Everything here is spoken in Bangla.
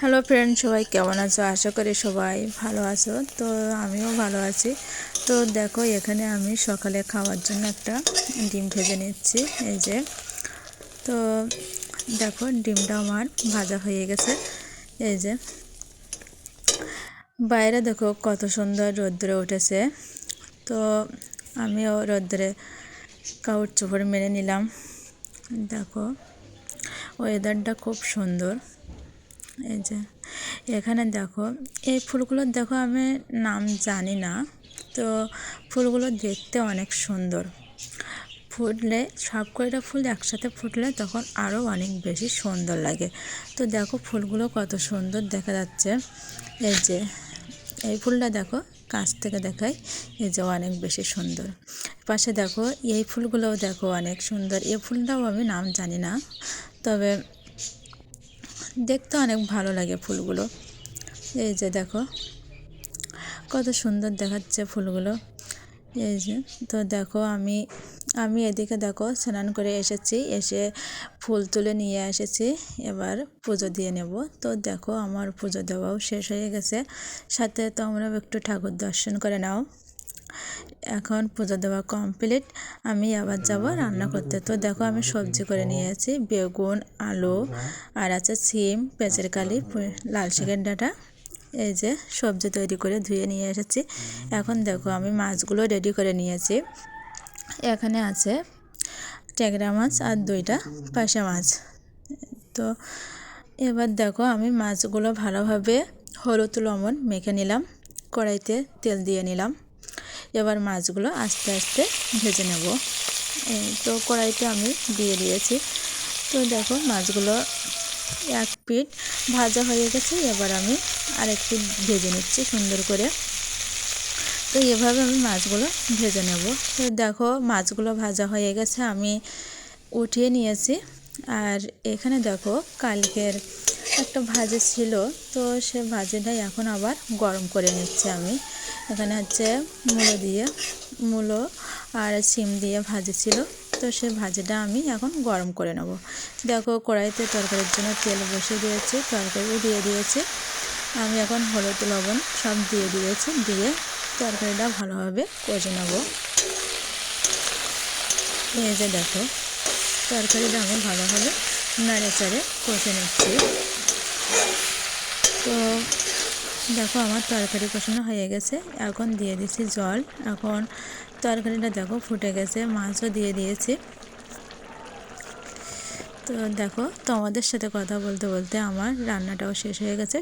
হ্যালো ফ্রেন্ড, সবাই কেমন আছো? আশা করি সবাই ভালো আছো। তো আমিও ভালো আছি। তো দেখো, এখানে আমি সকালে খাওয়ার জন্য একটা ডিম ভেজে নিচ্ছি। এই যে, তো দেখো ডিমটা আমার ভাজা হয়ে গেছে। এই যে বাইরে দেখো কত সুন্দর রোদ্দুরে উঠেছে। তো আমিও রোদ্দুরে কাপড় চোপড় মেরে নিলাম। দেখো ওয়েদারটা খুব সুন্দর। এই যে এখানে দেখো, এই ফুলগুলোর দেখো আমি নাম জানি না। তো ফুলগুলো দেখতে অনেক সুন্দর। ফুটলে সব কয়টা ফুল একসাথে ফুটলে তখন আরও অনেক বেশি সুন্দর লাগে। তো দেখো ফুলগুলো কত সুন্দর দেখা যাচ্ছে। এই যে এই ফুলটা দেখো, কাছ থেকে দেখাই। এই যে অনেক বেশি সুন্দর। পাশে দেখো এই ফুলগুলোও দেখো অনেক সুন্দর। এই ফুলটাও আমি নাম জানি না, তবে দেখতে অনেক ভালো লাগে ফুলগুলো। এই যে দেখো কত সুন্দর দেখাচ্ছে ফুলগুলো। এই যে, তো দেখো আমি এদিকে দেখো স্নান করে এসেছি, এসে ফুল তুলে নিয়ে এসেছি। এবার পুজো দিয়ে নেব। তো দেখো আমার পুজো দেওয়াও শেষ হয়ে গেছে। সাথে তোমরাও একটু ঠাকুর দর্শন করে নাও। এখন পুজো দেওয়া কমপ্লিট। আমি আবার যাব রান্না করতে। তো দেখো আমি সবজি করে নিয়েছি, বেগুন, আলু, আর আছে সিম, পেঁচের কালি, লাল শাকের ডাঁটা। এই যে সবজি তৈরি করে ধুয়ে নিয়ে এসেছি। এখন দেখো আমি মাছগুলো রেডি করে নিয়েছি। এখানে আছে ট্যাংরা মাছ আর 2টা পার্শে মাছ। তো এবার দেখো আমি মাছগুলো ভালোভাবে হলুদ লবণ মেখে নিলাম, কড়াইতে তেল দিয়ে নিলাম। এবার মাছগুলো আস্তে আস্তে ভেজে নেব। তো কড়াইতে আমি দিয়ে দিয়েছি। তো দেখো মাছগুলো এক পিঠ ভাজা হয়ে গেছে। এবার আমি আরেক পিঠ ভেজে নিচ্ছি সুন্দর করে। তো এভাবে আমি মাছগুলো ভেজে নেব। তো দেখো মাছগুলো ভাজা হয়ে গেছে, আমি উঠিয়ে নিয়েছি। আর এখানে দেখো কালকের একটা ভাজি ছিল, তো সে ভাজিটাই এখন আবার গরম করে নিচ্ছি আমি। এখানে হচ্ছে মূলো আর সিম দিয়ে ভাজি ছিল, তো সে ভাজিটা আমি এখন গরম করে নেব। দেখো কড়াইতে তরকারির জন্য তেল বসিয়ে দিয়েছি, তরকারিও দিয়ে দিয়েছি। আমি এখন হলুদ লবণ সব দিয়ে দিয়েছি, দিয়ে তরকারিটা ভালোভাবে কষে নেব। এই যে দেখো তরকারিটা আমি ভালোভাবে নাড়ে চাড়ে কষে নিচ্ছি। তো দেখো আমার তরকারি কষানো হয়ে গেছে। এখন দিয়ে দিচ্ছি জল। এখন তরকারিটা দেখো ফুটে গেছে, মাছও দিয়ে দিয়েছি। তো দেখো তোমাদের সাথে কথা বলতে বলতে আমার রান্নাটাও শেষ হয়ে গেছে।